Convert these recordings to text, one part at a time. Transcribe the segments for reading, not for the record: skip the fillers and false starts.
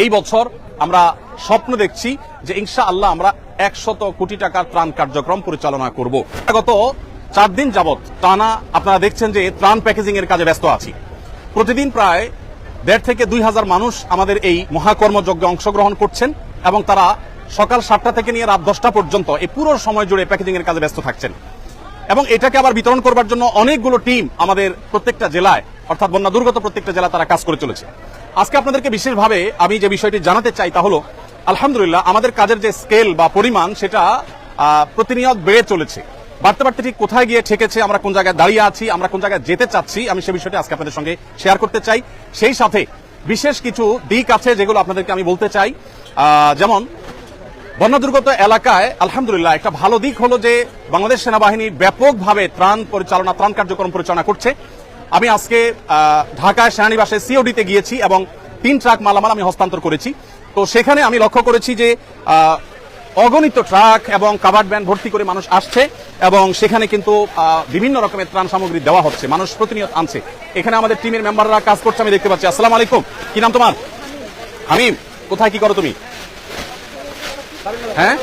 এই বছর আমরা স্বপ্ন দেখছি যে ইনশাআল্লাহ আমরা 100 কোটি টাকার ত্রাণ কার্যক্রম পরিচালনা করব। গত 4 দিন যাবত টানা আপনারা দেখছেন যে ত্রাণ প্যাকেজিং এর কাজে ব্যস্ত আছি। প্রতিদিন প্রায় 1.5 থেকে 2,000 মানুষ আমাদের এই মহাকর্মযজ্ঞে অংশগ্রহণ করছেন এবং তারা সকাল 7টা থেকে নিয়ে রাত 10টা পর্যন্ত এই পুরো সময় জুড়ে প্যাকেজিং এর কাজে ব্যস্ত থাকছেন এবং এটাকে আবার বিতরণ করবার জন্য অনেকগুলো টিম আমাদের প্রত্যেকটা জেলায় অর্থাৎ বন্যা দুর্গত প্রত্যেকটা জেলায় তারা কাজ করে চলেছে। আজকে আপনাদেরকে বিশেষভাবে আমি যে বিষয়টি জানাতে চাই তা হলো আলহামদুলিল্লাহ আমাদের কাজের যে স্কেল বা পরিমাণ সেটা প্রতিনিয়ত বেড়ে চলেছে। বাড়তে বাড়তে ঠিক কোথায় গিয়ে ঠেকেছে, আমরা কোন জায়গায় দাঁড়িয়ে আছি, আমরা কোন জায়গায় যেতে চাচ্ছি, আমি সে বিষয়টি আজকে আপনাদের সঙ্গে শেয়ার করতে চাই। সেই সাথে বিশেষ কিছু দিক আছে যেগুলো আপনাদেরকে আমি বলতে চাই। যেমন বন্যা দুর্গত এলাকায় আলহামদুলিল্লাহ একটা ভালো দিক হলো যে বাংলাদেশ সেনাবাহিনী ব্যাপকভাবে ত্রাণ কার্যক্রম পরিচালনা করছে। আমি আজকে ঢাকায় সেনানিবাসে সিওডিতে গিয়েছি এবং 3 ট্রাক মালামাল আমি হস্তান্তর করেছি। তো সেখানে আমি লক্ষ্য করেছি যে অগণিত ট্রাক এবং কাভার্ড ভ্যান ভর্তি করে মানুষ আসছে এবং সেখানে কিন্তু বিভিন্ন রকমের ত্রাণ সামগ্রী দেওয়া হচ্ছে, মানুষ প্রতিনিয়ত আনছে। এখানে আমাদের টিমের মেম্বাররা কাজ করছে, আমি দেখতে পাচ্ছি। আসসালামু আলাইকুম, কি নাম তোমার? হামিম, কোথায় কি করো তুমি? হ্যাঁ,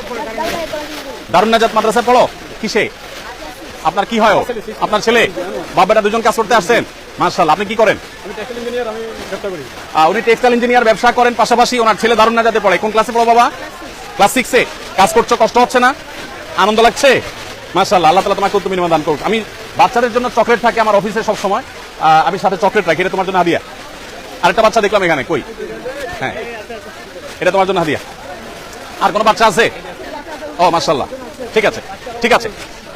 দারুন নাজাত মাদ্রাসায় পড়ো। কিসে? আপনার কি হয়? আপনার ছেলে? বাবাটা দুজন কাজ করতে আসছেন, মাশাআল্লাহ। আপনি কি করেন? উনি টেক্সটাইল ইঞ্জিনিয়ার ব্যবসা করেন, পাশাপাশি ওনার ছেলে দারুন নাজাতে পড়ে। কোন ক্লাসে পড়ো বাবা? ক্লাস 6-এ। কাজ করছো, কষ্ট হচ্ছে না? আনন্দ লাগছে? মাশাআল্লাহ, আল্লাহ তাআলা তোমাকে উত্তম বিনিময় দান করুক। আমি বাচ্চাদের জন্য চকলেট থাকে আমার অফিসে সব সময়, আমি সাথে চকলেট রাখি, এটা তোমার জন্য হাদিয়া। আরেকটা বাচ্চা দেখলাম এখানে, কই? হ্যাঁ, এটা তোমার জন্য হাদিয়া। আর কোন বাচ্চা আছে? ও মাশাআল্লাহ, ঠিক আছে ঠিক আছে।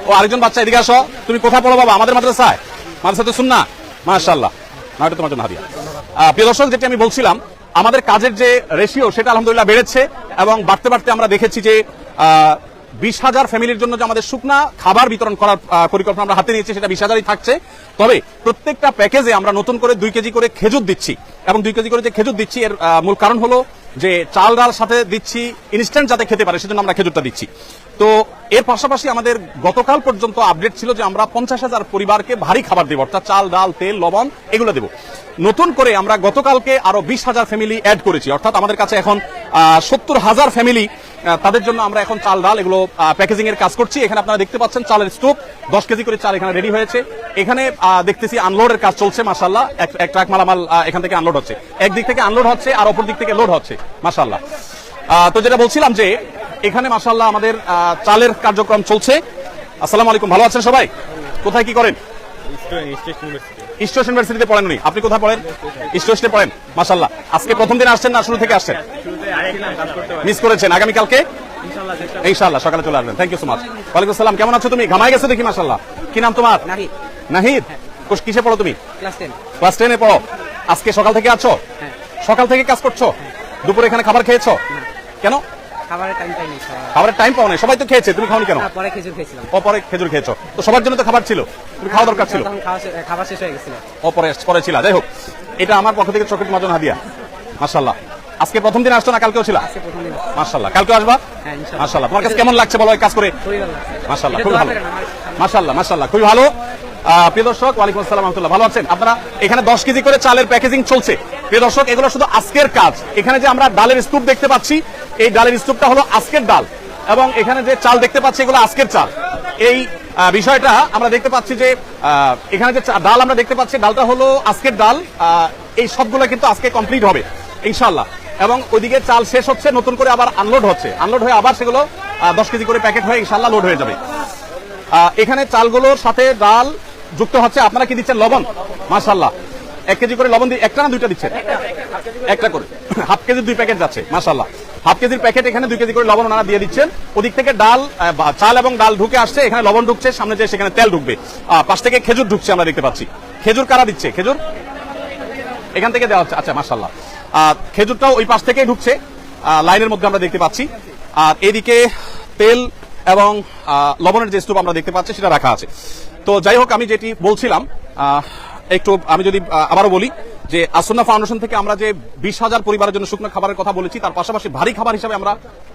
ও আরেকজন বাচ্চা, এদিকে আসো। তুমি কোথায় পড়ো বাবা? আমাদের মাদ্রাসায়, মাদ্রাসাতে সুন্নাহ। মাশাআল্লাহ, না এটা তোমার জন্য হাদিয়া। প্রিয় দর্শক, যেটা আমি বলছিলাম, আমাদের কাজের যে রেশিও সেটা আলহামদুলিল্লাহ বেড়েছে এবং বাড়তে বাড়তে আমরা দেখেছি যে 20,000 ফ্যামিলির জন্য যে আমাদের শুকনা খাবার বিতরণ করার পরিকল্পনা আমরা হাতে নিয়েছি সেটা 20,000-ই থাকছে। তবে প্রত্যেকটা প্যাকেজে আমরা নতুন করে 2 কেজি করে খেজুর দিচ্ছি এবং 2 কেজি করে যে খেজুর দিচ্ছি এর মূল কারণ হলো যে চাল ডাল সাথে দিচ্ছি ইনস্ট্যান্ট যাতে খেতে পারে, সেজন্য আমরা খেজুরটা দিচ্ছি। তো এর পাশাপাশি আমাদের গতকাল পর্যন্ত আপডেট ছিল যে আমরা 50,000 পরিবারকে ভারী খাবার দেব, অর্থাৎ চাল ডাল তেল লবণ এগুলো দেব। নতুন করে আমরা গতকালকে আরো 20,000 ফ্যামিলি অ্যাড করেছি, অর্থাৎ আমাদের কাছে এখন 70,000 ফ্যামিলি, তাদের জন্য আমরা এখন চাল ডাল এগুলো প্যাকেজিং এর কাজ করছি। এখানে আপনারা দেখতে পাচ্ছেন চালের স্টোভ, 10 কেজি করে চাল এখানে রেডি হয়েছে। এখানে দেখতেছি আনলোডের কাজ চলছে, মাশাআল্লাহ। এক ট্রাক মালামাল এখান থেকে আনলোড হচ্ছে, একদিক থেকে আনলোড হচ্ছে আর অপর দিক থেকে লোড হচ্ছে, মাশাআল্লাহ। তো যেটা বলছিলাম যে এখানে মাশাআল্লাহ আমাদের চালের কার্যক্রম চলছে। আসসালামু আলাইকুম, ভালো আছেন সবাই? কোথায় কি করেন? ইস্ট ইউনিভার্সিটিতে পড়েন উনি। আপনি কোথায় পড়েন? ইস্ট ওয়েস্টে পড়েন, মাশাআল্লাহ। আজকে প্রথম দিন আসছেন না শুরু থেকে আসছেন? মিস করেছেন, আগামীকালকে ইনশাআল্লাহ সকালে চলে আসবেন। Thank you so much. ওয়ালাইকুম আসসালাম, কেমন আছো তুমি? ঘামায় গেছো দেখি, মাশাআল্লাহ। কি নাম তোমার? নাহিদ। কিসে পড়ো তুমি? ক্লাস 10-এ পড়ো। আজকে সকাল থেকে আছো? সকাল থেকে কাজ করছো? দুপুরে এখানে খাবার খেয়েছো? কেন? খাবারের টাইম পাও নাই? সবাই তো খেয়েছে, তুমি খাওনি কেন? পরে খেজুর খেয়েছিলাম। পরে খেজুর খেয়েছো, তো সবার জন্য তো খাবার ছিল, তুমি খাওয়া দরকার ছিল। খাবার শেষ হয়ে গেছিল। পরে ছিল। যাই হোক, এটা আমার পক্ষ থেকে চকলেট মাজন হাদিয়া, মাশাআল্লাহ। আজকে প্রথম দিন আসছো না কালকেও ছিল? মাশাআল্লাহ, কালকেও আসবা? মাশাআল্লাহ। তোমার কাছে কেমন লাগছে বলো এই কাজ করে? মাশাআল্লাহ, খুব ভালো। মাশাআল্লাহ মাশাআল্লাহ, খুবই ভালো। প্রিয় দর্শক, ওয়ালাইকুম আসসালাম রাহমাতুল্লাহ, ভালো আছেন আপনারা? এখানে 10 কেজি করে চালের প্যাকেজিং চলছে। প্রিয় দর্শক, এগুলো শুধু আজকের কাজ। এখানে যে আমরা ডালের স্তূপ দেখতে পাচ্ছি, এই ডালের স্তূপটা হলো আজকের ডাল এবং এখানে যে চাল দেখতে পাচ্ছি এগুলো আজকের চাল। এই বিষয়টা আমরা দেখতে পাচ্ছি যে এখানে যে ডাল আমরা দেখতে পাচ্ছি, ডালটা হলো আজকের ডাল। এই সবগুলো কিন্তু আজকে কমপ্লিট হবে ইনশাআল্লাহ। এবং ওইদিকে চাল শেষ হচ্ছে, নতুন করে আবার আনলোড হচ্ছে, আনলোড হয়ে আবার সেগুলো 10 কেজি করে প্যাকেট হয়ে ইনশাআল্লাহ লোড হয়ে যাবে। এখানে চালগুলোর সাথে ডাল যুক্ত হচ্ছে। আপনারা কি দিচ্ছেন? লবণ, মাশাআল্লাহ। 1 কেজি করে লবণ একটা না দুইটা দিচ্ছেন? একটা করে, হাফ কেজির 2 প্যাকেট যাচ্ছে, মাশাআল্লাহ। হাফ কেজির প্যাকেট এখানে 2 কেজি করে লবণ ওনারা দিয়ে দিচ্ছেন। ওদিক থেকে ডাল, চাল এবং ডাল ঢুকে আসছে, এখানে লবণ ঢুকছে, সামনে যে সেখানে তেল ঢুকবে, পাশ থেকে খেজুর ঢুকছে আমরা দেখতে পাচ্ছি। খেজুর কারা দিচ্ছে? খেজুর এখান থেকে দেওয়া হচ্ছে, আচ্ছা মাশাআল্লাহ। খেজুরটাও ওই পাশ থেকেই ঢুকছে, লাইনের মধ্যে আমরা দেখতে পাচ্ছি। আর এদিকে তেল এবং লবণের যে স্তূপ আমরা দেখতে পাচ্ছি সেটা রাখা আছে। তো যাই হোক, আমি যেটি বলছিলাম, একটু আমি যদি আবারও বলি যে আসুন্নাহ ফাউন্ডেশন থেকে আমরা যে 20,000 পরিবারের জন্য শুকনো খাবারের কথা বলেছি, তার পাশাপাশি ভারী খাবার হিসাবে আমরা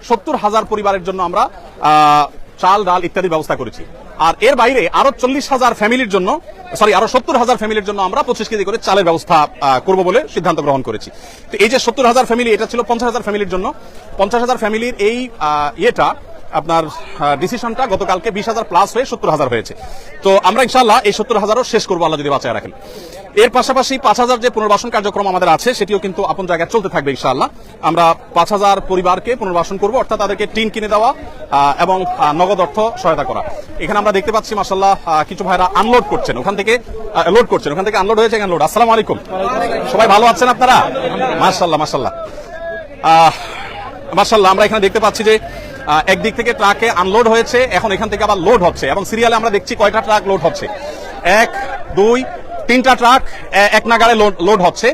70,000 পরিবারের জন্য আমরা চাল ডাল ইত্যাদি ব্যবস্থা করেছি। আর এর বাইরে আরো 40,000 ফ্যামিলির জন্য আরো 70,000 ফ্যামিলির জন্য আমরা 25 কেজি করে চালের ব্যবস্থা করব বলে সিদ্ধান্ত গ্রহণ করেছি। তো এই যে 70,000 ফ্যামিলি, এটা ছিল 50,000 ফ্যামিলির জন্য। 50,000 ফ্যামিলির এই আপনার ডিসিশনটা গতকালকে 20,000 প্লাস হয়ে 70,000 হয়েছে। তো আমরা ইনশাআল্লাহ এই 70,000ও শেষ করবো আল্লাহ যদি বাঁচায় রাখেন। এর পাশাপাশি 5,000 যে পুনর্বাসন কার্যক্রম আমাদের আছে সেটিও কিন্তু আপন জায়গায় চলতে থাকবে ইনশাআল্লাহ। আমরা 5,000 পরিবারকে পুনর্বাসন করব, অর্থাৎ তাদেরকে টিন কিনে দেওয়া এবং নগদ অর্থ সহায়তা করা। এখানে আমরা দেখতে পাচ্ছি মাশাআল্লাহ কিছু ভাইরা আনলোড করছেন, ওখান থেকে লোড করছেন, ওখান থেকে আনলোড হয়েছে, এখানে লোড। আসসালামু আলাইকুম, সবাই ভালো আছেন আপনারা? মাশাআল্লাহ মাশাআল্লাহ মাশাআল্লাহ। আমরা এখানে দেখতে পাচ্ছি যে একদিক থেকে ট্রাকে আনলোড হয়েছে, এখন এখান থেকে আবার লোড হচ্ছে এবং সিরিয়ালে আমরা দেখছি কয়টা ট্রাক লোড হচ্ছে। 1, 2, 3টা ট্রাক এক নাগাড়ে লোড হচ্ছে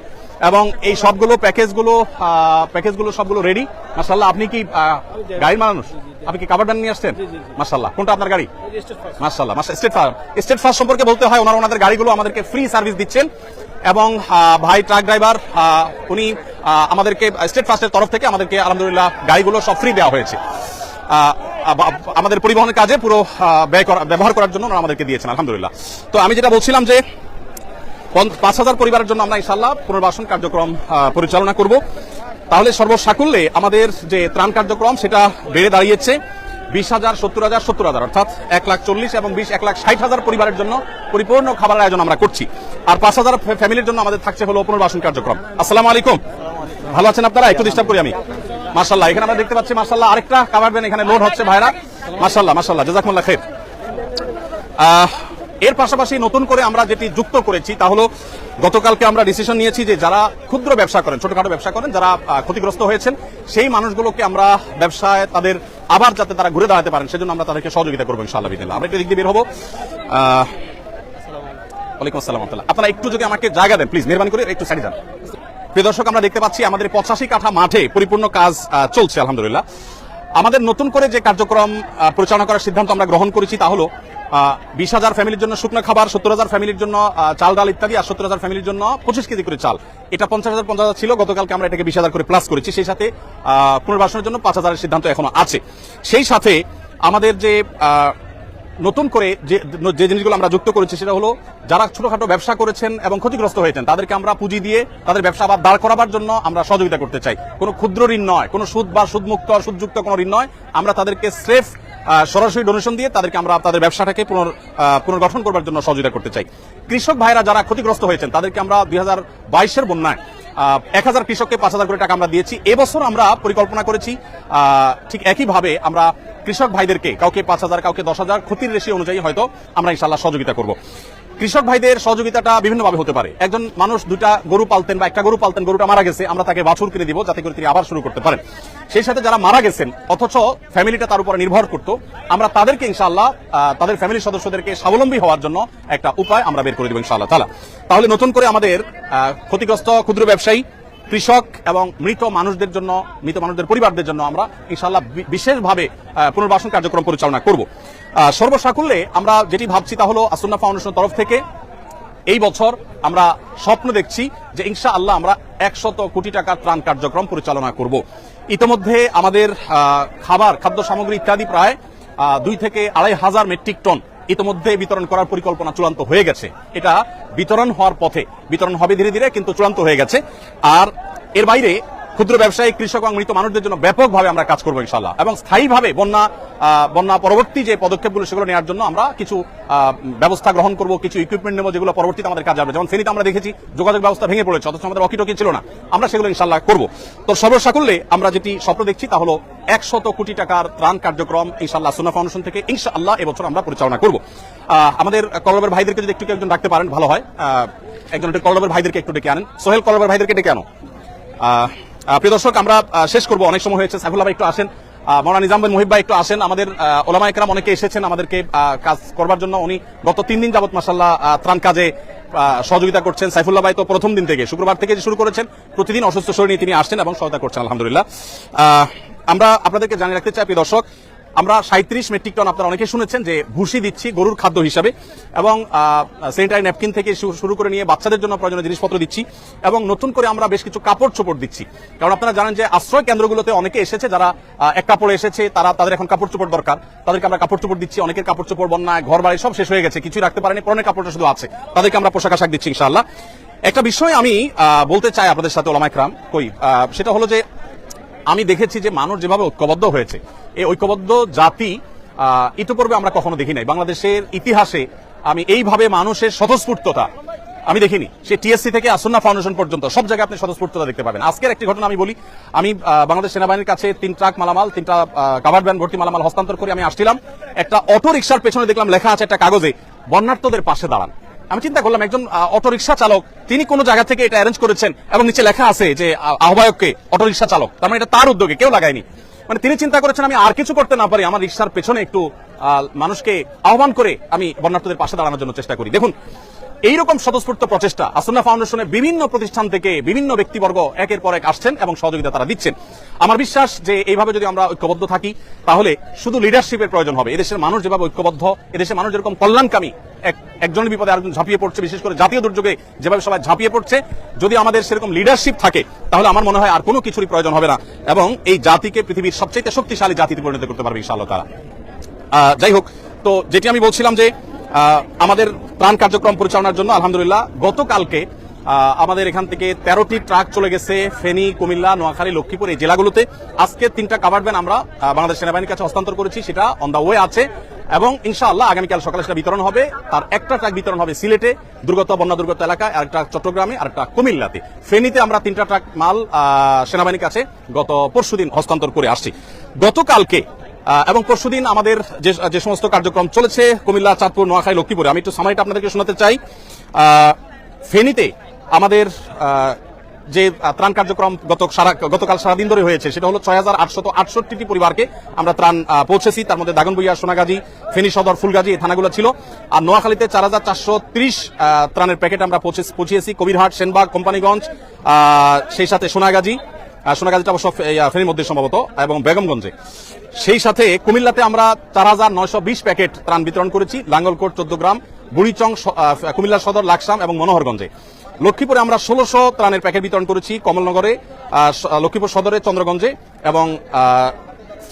এবং এই সবগুলো প্যাকেজগুলো সবগুলো রেডি। মাশাআল্লাহ, আপনি কি গাড়ির মানুষ? আপনি কি কাভার ভ্যান নিয়ে আসছেন? মাশাআল্লাহ, কোনটা আপনার গাড়ি? মাশাআল্লাহ স্টেট ফার্স্ট সম্পর্কে বলতে হয়, ওনাদের গাড়িগুলো আমাদেরকে ফ্রি সার্ভিস দিচ্ছেন এবং ভাই ট্রাক ড্রাইভার উনি আমাদেরকে স্টেট ফার্স্টের তরফ থেকে আমাদেরকে আলহামদুলিল্লাহ গাড়িগুলো সব ফ্রি দেওয়া হয়েছে। আমাদের পরিবহনের কাজে পুরো ব্যবহার করার জন্য ওনারা আমাদেরকে দিয়েছেন আলহামদুলিল্লাহ। তো আমি যেটা বলছিলাম যে 5,000 পরিবারের জন্য আমরা ইনশাআল্লাহ পুনর্বাসন কার্যক্রম পরিচালনা করব। তাহলে সর্বসাকুল্যে আমাদের যে ত্রাণ কার্যক্রম সেটা বেড়ে দাঁড়িয়েছে 20,000, 70,000, 70,000, অর্থাৎ 1,40,000 এবং 1,60,000 পরিবারের জন্য পরিপূর্ণ খাবারের আয়োজন আমরা করছি। আর 5,000 ফ্যামিলির জন্য আমাদের থাকছে হলো পুনর্বাসন কার্যক্রম। আসসালামু আলাইকুম, ভালো আছেন আপনারা? একটু ডিস্টার্ব করি আমি। মাশাআল্লাহ, এখানে আমরা দেখতে পাচ্ছি মাশাআল্লাহ আরেকটা কাভার ভ্যান এখানে লোড হচ্ছে ভাইরা। মাশাআল্লাহ মাশাআল্লাহ, জাযাকুমুল্লাহ খাইর। এর পাশাপাশি নতুন করে আমরা যেটি যুক্ত করেছি তা হলো গতকালকে আমরা ডিসিশন নিয়েছি যে যারা ক্ষুদ্র ব্যবসা করেন, ছোটখাটো ব্যবসা করেন, যারা ক্ষতিগ্রস্ত হয়েছেন সেই মানুষগুলোকে আমরা ব্যবসায় তাদের আবার যাতে তারা ঘুরে দাঁড়াতে পারেন সেজন্য আমরা তাদেরকে সহযোগিতা করবো ইনশাআল্লাহ বিদিল্লাহ। আমরা একটু দিক দিয়ে বের হবো। ওয়ালাইকুম আসসালাম। আপনারা একটু যদি আমাকে জায়গা দেন প্লিজ, মেহরবানি করে একটু সাইডে যান। প্রিয় দর্শক, আমরা দেখতে পাচ্ছি আমাদের 85 কাঠা মাঠে পরিপূর্ণ কাজ চলছে আলহামদুলিল্লাহ। আমাদের নতুন করে যে কার্যক্রম পরিচালনা করার সিদ্ধান্ত আমরা গ্রহণ করেছি তা হলো 20,000 ফ্যামিলির জন্য শুকনো খাবার, 70,000 ফ্যামিলির জন্য চাল ডাল ইত্যাদি, আর 70,000 ফ্যামিলির জন্য 25 কেজি করে চাল। এটা 50,000 ছিল, গতকালকে আমরা এটাকে 20,000 করে প্লাস করেছি। সেই সাথে পুনর্বাসনের জন্য 5,000 সিদ্ধান্ত এখনো আছে। সেই সাথে আমাদের যে নতুন করে যে জিনিসগুলো আমরা যুক্ত করেছি সেটা হলো যারা ছোটখাটো ব্যবসা করেছেন এবং ক্ষতিগ্রস্ত হয়েছেন তাদেরকে আমরা পুঁজি দিয়ে তাদের ব্যবসা আবার দাঁড় করাবার জন্য আমরা সহযোগিতা করতে চাই। কোনো ক্ষুদ্র ঋণ নয়, কোনো সুদ বা সুদমুক্ত সুদযুক্ত কোনো ঋণ নয়। আমরা তাদেরকে স্রেফ সরাসরি ডোনেশন দিয়ে তাদেরকে আমরা তাদের ব্যবসাটাকে পুনর্গঠন করবার জন্য সহযোগিতা করতে চাই। কৃষক ভাইরা যারা ক্ষতিগ্রস্ত হয়েছেন তাদেরকে আমরা 2022-এর বন্যায় 1,000 কৃষককে 5,000 করে টাকা আমরা দিয়েছি। এবছর আমরা পরিকল্পনা করেছি ঠিক একইভাবে আমরা কৃষক ভাইদেরকে কাউকে 5,000 কাউকে 10,000 ক্ষতির রেশিও অনুযায়ী হয়তো আমরা ইনশাআল্লাহ সহযোগিতা করব। কৃষক ভাইদের সহযোগিতাটা বিভিন্নভাবে হতে পারে। একজন মানুষ 2টা গরু পালতেন বা একটা গরু পালতেন, গরুটা মারা গেছে, আমরা তাকে বাছুর কিনে দিব যাতে করে তিনি আবার শুরু করতে পারেন। সেই সাথে যারা মারা গেছেন অথচ ফ্যামিলিটা তার উপরে নির্ভর করত, আমরা তাদেরকে ইনশাআল্লাহ তাদের ফ্যামিলির সদস্যদেরকে স্বাবলম্বী হওয়ার জন্য একটা উপায় আমরা বের করে দেব ইনশাআল্লাহ তাআলা। তাহলে নতুন করে আমাদের ক্ষতিগ্রস্ত ক্ষুদ্র ব্যবসায়ী, কৃষক এবং মৃত মানুষদের পরিবারদের জন্য আমরা ইনশাআল্লাহ বিশেষভাবে পুনর্বাসন কার্যক্রম পরিচালনা করব। সর্বসাকুল্যে আমরা যেটি ভাবছি তা হলো আসুন্নাহ ফাউন্ডেশনের তরফ থেকে এই বছর আমরা স্বপ্ন দেখছি যে ইনশাআল্লাহ আমরা 100 কোটি টাকার ত্রাণ কার্যক্রম পরিচালনা করব। ইতিমধ্যে আমাদের খাদ্য সামগ্রী ইত্যাদি প্রায় 2 থেকে 2,500 মেট্রিক টন ইতিমধ্যে বিতরণ করার পরিকল্পনা চূড়ান্ত হয়ে গেছে। এটা বিতরণ হওয়ার পথে, বিতরণ হবে ধীরে ধীরে, কিন্তু চূড়ান্ত হয়ে গেছে। আর এর বাইরে ক্ষুদ্র ব্যবসায়ী, কৃষক এবং মৃত মানুষদের জন্য ব্যাপকভাবে আমরা কাজ করবো ইনশাআল্লাহ, এবং স্থায়ীভাবে বন্যা পরবর্তী যে পদক্ষেপগুলো সেগুলো নেওয়ার জন্য আমরা কিছু ব্যবস্থা গ্রহণ করব, কিছু ইকুইপমেন্ট নেব যেগুলো পরবর্তীতে আমাদের কাজে আসবে। যেমন ফেনীতে আমরা দেখেছি যোগাযোগ ব্যবস্থা ভেঙে পড়েছে, অথচ আমাদের ওয়াকিটকি ছিল না, আমরা সেগুলো ইনশাআল্লাহ করব। তো সর্বসাকুল্যে আমরা যেটি স্বপ্ন দেখছি তা হলো 100 কোটি টাকার ত্রাণ কার্যক্রম ইনশাআল্লাহ সুন্নাহ ফাউন্ডেশন থেকে ইনশাআল্লাহ এবছর আমরা পরিচালনা করব। আমাদের কলরবের ভাইদেরকে যদি একটু একজন ডাকতে পারেন ভালো হয়। একজন কলরবের ভাইদেরকে একটু ডেকে আনেন, সোহেল কলরবের ভাইদেরকে ডেকে আনো। প্রিয় দর্শক, আমরা শেষ করব, অনেক সময় হয়েছে। সাইফুল্লাহ ভাই একটু আসেন, মাওলানা নিজাম বিন মুহিব ভাই একটু আসেন। আমাদের ওলামা ইকরাম অনেকে এসেছেন আমাদেরকে কাজ করবার জন্য। উনি গত 3 দিন যাবত মাশাআল্লাহ ত্রাণ কাজে সহযোগিতা করছেন। সাইফুল্লাহ ভাই তো প্রথম দিন থেকে, শুক্রবার থেকে যে শুরু করেছেন, প্রতিদিন অসুস্থ শরীর নিয়ে তিনি আসছেন এবং সহায়তা করছেন আলহামদুলিল্লাহ। আমরা আপনাদেরকে জানিয়ে রাখতে চাই প্রিয় দর্শক, আমরা 37 মেট্রিক টন, আপনারা অনেকে শুনেছেন যে ভুসি দিচ্ছি গরুর খাদ্য হিসাবে, এবং স্যানিটারি ন্যাপকিন থেকে শুরু করে নিয়ে বাচ্চাদের জন্য প্রয়োজনীয় জিনিসপত্র দিচ্ছি, এবং নতুন করে আমরা বেশ কিছু কাপড় চোপড় দিচ্ছি। কারণ আপনারা জানেন যে আশ্রয় কেন্দ্রগুলোতে অনেকে এসেছে যারা এক কাপড়ে এসেছে, তাদের এখন কাপড় চোপড় দরকার, তাদেরকে আমরা কাপড় চোপড় দিচ্ছি। অনেকের কাপড় চোপড় বন্যায় ঘর বাড়ি সব শেষ হয়ে গেছে, কিছুই রাখতে পারেনি, পরনের কাপড়টা শুধু আছে, তাদেরকে আমরা পোশাক আশাক দিচ্ছি ইনশাআল্লাহ। একটা বিষয় আমি বলতে চাই আপনাদের সাথে ওলামায়ে কেরাম, সেটা হলো যে আমি দেখেছি যে মানুষ যেভাবে ঐক্যবদ্ধ হয়েছে, এই ঐক্যবদ্ধ জাতি ইতিপূর্বে আমরা কখনো দেখি নাই বাংলাদেশের ইতিহাসে। আমি এইভাবে মানুষের স্বতঃস্ফূর্ততা আমি দেখিনি, সে টিএসসি থেকে আসন্না ফাউন্ডেশন পর্যন্ত সব জায়গায় আপনি স্বতঃস্ফূর্ততা দেখতে পাবেন। আজকের একটি ঘটনা আমি বলি। আমি বাংলাদেশ সেনাবাহিনীর কাছে 3 ট্রাক মালামাল, 3টা কাভার্ড ভ্যান ভর্তি মালামাল হস্তান্তর করে আমি আসছিলাম। একটা অটো রিকশার পেছনে দেখলাম লেখা আছে একটা কাগজে, বন্যার্তদের পাশে দাঁড়ান। আমি চিন্তা করলাম একজন অটো রিকশা চালক, তিনি কোন জায়গা থেকে এটা অ্যারেঞ্জ করেছেন, এবং নিচে লেখা আছে যে আহ্বায়ককে অটো রিকশা চালক, তার মানে এটা তার উদ্যোগে, কেউ লাগায়নি। মানে তিনি চিন্তা করেছেন আমি আর কিছু করতে না পারি, আমার রিকশার পেছনে একটু মানুষকে আহ্বান করে আমি বন্যার্তদের পাশে দাঁড়ানোর জন্য চেষ্টা করি। দেখুন, এইরকম স্বতঃস্ফূর্ত প্রচেষ্টা আসন্না ফাউন্ডেশনের বিভিন্ন প্রতিষ্ঠান থেকে বিভিন্ন ব্যক্তিবর্গ একের পর এক আসছেন এবং সহযোগিতা তারা দিচ্ছেন। আমার বিশ্বাস যে এইভাবে যদি আমরা ঐক্যবদ্ধ থাকি, তাহলে শুধু লিডারশিপের প্রয়োজন হবে। এদেশের মানুষ যেভাবে ঐক্যবদ্ধ, এদেশের মানুষ যেরকম কল্যাণকামী, একজনের বিপদে আরেকজন ঝাঁপিয়ে পড়ছে, বিশেষ করে জাতীয় দুর্যোগে যেভাবে সবাই ঝাঁপিয়ে পড়ছে, যদি আমাদের সেরকম লিডারশিপ থাকে, তাহলে আমার মনে হয় আর কোনো কিছুরই প্রয়োজন হবে না, এবং এই জাতিকে পৃথিবীর সবচেয়ে শক্তিশালী জাতিতে পরিণত করতে পারবে ইনশাআল্লাহ তাআলা। যাই হোক, তো যেটি আমি বলছিলাম যে আমাদের ত্রাণ কার্যক্রম পরিচালনার জন্য আলহামদুলিল্লাহ গতকালকে আমাদের এখান থেকে 13টি ট্রাক চলে গেছে ফেনী, কুমিল্লা, নোয়াখালী, লক্ষ্মীপুর এই জেলাগুলোতে। আজকে 3টা কাভার্ড ভ্যান আমরা বাংলাদেশ সেনাবাহিনীর কাছে হস্তান্তর করেছি, সেটা অন দা ওয়ে আছে, এবং ইনশাআল্লাহ আগামীকাল সকালে সেটা বিতরণ হবে। তার একটা ট্রাক বিতরণ হবে সিলেটে বন্যা দুর্গত এলাকায়, আরেকটা চট্টগ্রামে, আরেকটা কুমিল্লাতে। ফেনীতে আমরা 3টা ট্রাক মাল সেনাবাহিনীর কাছে গত পরশুদিন হস্তান্তর করে আসছি। গতকালকে এবং পরশুদিন আমাদের যে সমস্ত কার্যক্রম চলেছে কুমিল্লা, চাঁদপুর, নোয়াখালী, লক্ষ্মীপুরে, আমি একটু সামারিটা আপনাদেরকে শোনাতে চাই। ফেনীতে আমাদের যে ত্রাণ কার্যক্রম গতকাল সারাদিন ধরে হয়েছে, সেটা হলো 6868টি পরিবারকে আমরা ত্রাণ পৌঁছেছি। তার মধ্যে দাগনভূঞা, সোনাগাজী, ফেনী সদর, ফুলগাজী এই থানাগুলো ছিল। আর নোয়াখালীতে 4430 ত্রাণের প্যাকেট আমরা পৌঁছিয়েছি কবিরহাট, সেনবাগ, কোম্পানিগঞ্জ, সেই সাথে সোনাগাজীটা অবশ্য ফেনীর মধ্যে সম্ভবত, এবং বেগমগঞ্জে। সেই সাথে কুমিল্লাতে আমরা 4920 প্যাকেট ত্রাণ বিতরণ করেছি লাঙ্গলকোট, 14 গ্রাম, বুড়িচং, কুমিল্লা সদর, লাকসাম এবং মনোহরগঞ্জে। লক্ষ্মীপুরে আমরা 1600 ত্রাণের প্যাকেট বিতরণ করেছি কমলনগরে, লক্ষ্মীপুর সদরে, চন্দ্রগঞ্জে, এবং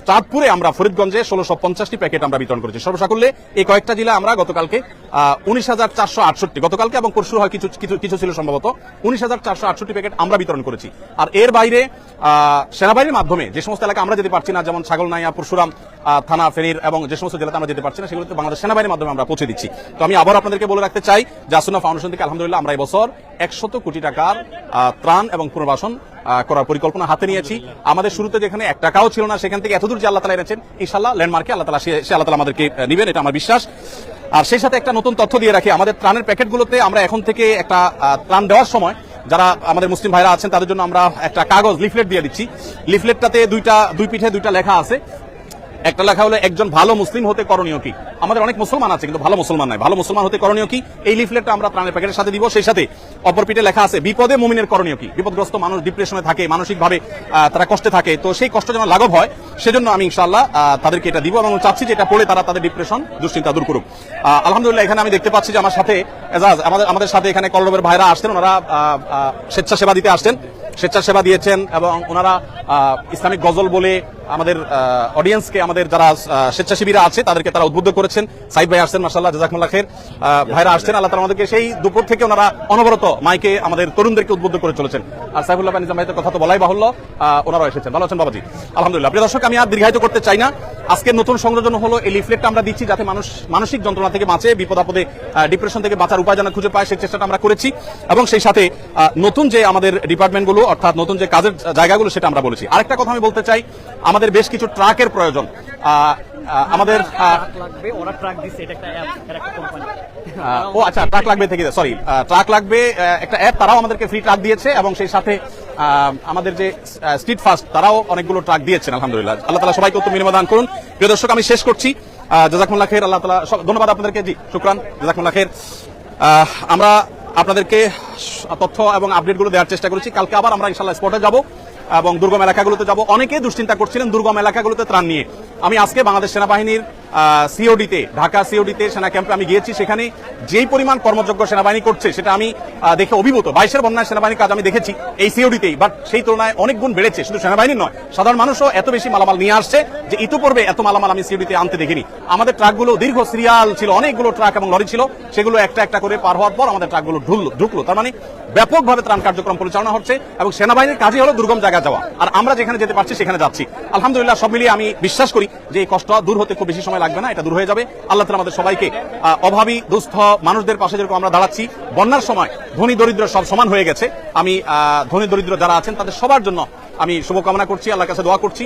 চাঁদপুরে আমরা ফরিদগঞ্জে 1650টি প্যাকেট আমরা বিতরণ করেছি। সর্বসাকুল্যে এই কয়েকটা জেলা আমরা গতকালকে 19468, গতকালকে এবং পরশু হয় কিছু ছিল সম্ভবত, 19468 প্যাকেট আমরা বিতরণ করেছি। আর এর বাইরে সেনাবাহিনীর মাধ্যমে যে সমস্ত এলাকা আমরা যেতে পারছি না, যেমন ছাগলনাইয়া, পরশুরাম থানা, ফেনীর, এবং যে সমস্ত জেলাতে আমরা যেতে পারছি না, সেগুলোতে বাংলাদেশ সেনাবাহিনীর মাধ্যমে আমরা পৌঁছে দিচ্ছি। তো আমি আবার আপনাদেরকে বলে রাখতে চাই যে আসন্না ফাউন্ডেশন থেকে আলহামদুলিল্লাহ আমরা এবছর 100 কোটি টাকার ত্রাণ এবং পুনর্বাসন করার পরিকল্পনা হাতে নিয়েছি। আমাদের শুরুতে যেখানে 1 টাকাও ছিল না, সেখান থেকে এতদূর যে আল্লাহ তাআলা এনেছেন, ইনশাআল্লাহ ল্যান্ডমার্কে আল্লাহ তাআলা আমাদেরকে নেবেন, এটা আমার বিশ্বাস। আর সেই সাথে একটা নতুন তথ্য দিয়ে রাখি, আমাদের ত্রাণের প্যাকেটগুলোতে আমরা এখন থেকে একটা ত্রাণ দেওয়ার সময় যারা আমাদের মুসলিম ভাইরা আছেন তাদের জন্য আমরা একটা কাগজ লিফলেট দিয়ে দিচ্ছি। লিফলেটটাতে দুই পিঠে 2টা লেখা আছে। একটা লেখা হলো একজন ভালো মুসলিম হতে করণীয় কি। আমাদের অনেক মুসলমান আছে কিন্তু ভালো মুসলমান নাই, ভালো মুসলমান হতে করণীয় কি, এই লিফলেটটা আমরা ত্রাণের প্যাকেটের সাথে দিব। সেই সাথে অপর পিঠে লেখা আছে বিপদে মুমিনের করণীয় কি। বিপদগ্রস্ত মানুষ ডিপ্রেশনে থাকে, মানসিকভাবে তারা কষ্টে থাকে, তো সেই কষ্ট যেন লাঘব হয় সেজন্য আমি ইনশাআল্লাহ তাদেরকে এটা দিব, এবং চাচ্ছি যে এটা পড়ে তারা তাদের ডিপ্রেশন, দুশ্চিন্তা দূর করুক। আলহামদুলিল্লাহ এখানে আমি দেখতে পাচ্ছি যে আমার সাথে এজাজ, আমাদের সাথে এখানে কলরবের ভাইরা আসছেন, ওনারা স্বেচ্ছাসেবা দিতে আসছেন, স্বেচ্ছাসেবা দিয়েছেন, এবং ওনারা ইসলামিক গজল বলে আমাদের অডিয়েন্সকে, আমাদের যারা স্বেচ্ছাসেবীরা আছে তাদেরকে তারা উদ্বুদ্ধ করেছেন। সাইদ ভাই আসছেন, মাশাআল্লাহ, জাযাকুমুল্লাহ খাইর, ভাইরা আসছেন, আল্লাহ তাআলা আমাদেরকে সেই দুপুর থেকে ওনারা অনবরত মাইকে আমাদের তরুণদেরকে উদ্বুদ্ধ করে চলেছেন। আর সাইফুল্লাহ নিজাম ভাইয়ের কথা তো বলাই বাহুল্য, ওনারাও এসেছেন। ভালো আছেন বাবাজি? আলহামদুলিল্লাহ। প্রিয় দর্শক, আমি আর দীর্ঘায়িত করতে চাই না। আজকের নতুন সংযোজন হলো এই লিফলেটটা আমরা দিচ্ছি যাতে মানুষ মানসিক যন্ত্রণা থেকে বাঁচে, বিপদ আপদে ডিপ্রেশন থেকে বাঁচার উপায় যেন খুঁজে পায়, সেই চেষ্টাটা আমরা করেছি। এবং সেই সাথে নতুন যে আমাদের ডিপার্টমেন্টগুলো, অর্থাৎ নতুন যে কাজের জায়গাগুলো, সেটা আমরা বলেছি। আরেকটা কথা আমি বলতে চাই, আমাদের বেশ কিছু ট্রাকের প্রয়োজন। আমাদের ট্রাক লাগবে থেকে, সরি, ট্রাক লাগবে একটা অ্যাপ, তারাও আমাদেরকে ফ্রি ট্রাক দিয়েছে, এবং সেই সাথে আমাদের যে স্ট্রিট ফাস্ট তারাও অনেকগুলো ট্রাক দিয়েছেন। আলহামদুলিল্লাহ, আল্লাহ তাআলা সবাইকে উত্তম বিনিময় দান করুন। প্রিয় দর্শক, আমি শেষ করছি। জাযাকুমুল্লাহ খাইর, আল্লাহ তাআলা ধন্যবাদ আপনাদেরকে, জি শুকরান, জাযাকুমুল্লাহ খাইর। আমরা আপনাদেরকে তথ্য এবং আপডেটগুলো দেওয়ার চেষ্টা করেছি। কালকে আবার আমরা ইনশাআল্লাহ স্পটে যাব, এবং দুর্গম এলাকাগুলোতে যাব। অনেকে দুশ্চিন্তা করছিলেন দুর্গম এলাকাগুলোতে ত্রাণ নিয়ে। আমি আজকে বাংলাদেশ সেনাবাহিনীর সিওডিতে, ঢাকা সিওডিতে সেনা ক্যাম্পে আমি গিয়েছি। সেখানে যেই পরিমাণ কর্মযোগ্য সেনাবাহিনী করছে সেটা আমি দেখে অভিভূত। 22-এর বন্যায় সেনাবাহিনীর কাজ আমি দেখেছি এই সিওডিতেই, বাট সেই তুলনায় অনেক গুণ বেড়েছে। শুধু সেনাবাহিনী নয়, সাধারণ মানুষও এত বেশি মালামাল নিয়ে আসছে যে ইতিপূর্বে এত মালামাল আমি সিওডিতে আনতে দেখিনি। আমাদের ট্রাকগুলো দীর্ঘ সিরিয়াল ছিল, অনেকগুলো ট্রাক এবং লরি ছিল, সেগুলো একটা একটা করে পার হওয়ার পর আমাদের ট্রাকগুলো ঢুকলো। তার মানে ব্যাপকভাবে ত্রাণ কার্যক্রম পরিচালনা হচ্ছে এবং সেনাবাহিনীর কাজই হলো দুর্গম জায়গায় যাওয়া, আর আমরা যেখানে যেতে পারছি সেখানে যাচ্ছি। আলহামদুলিল্লাহ, সব মিলিয়ে আমি বিশ্বাস করি যে এই কষ্ট দূর হতে খুব বেশি সময় লাগবে না, এটা দূর হয়ে যাবে। আল্লাহ তাআলা আমাদের সবাইকে অভাবী দুস্থ মানুষদের পাশে যেরকম আমরা দাঁড়াচ্ছি, বন্যার সময় ধনী দরিদ্র সব সমান হয়ে গেছে। আমি ধনী দরিদ্র যারা আছেন তাদের সবার জন্য আমি শুভকামনা করছি, আল্লাহর কাছে দোয়া করছি।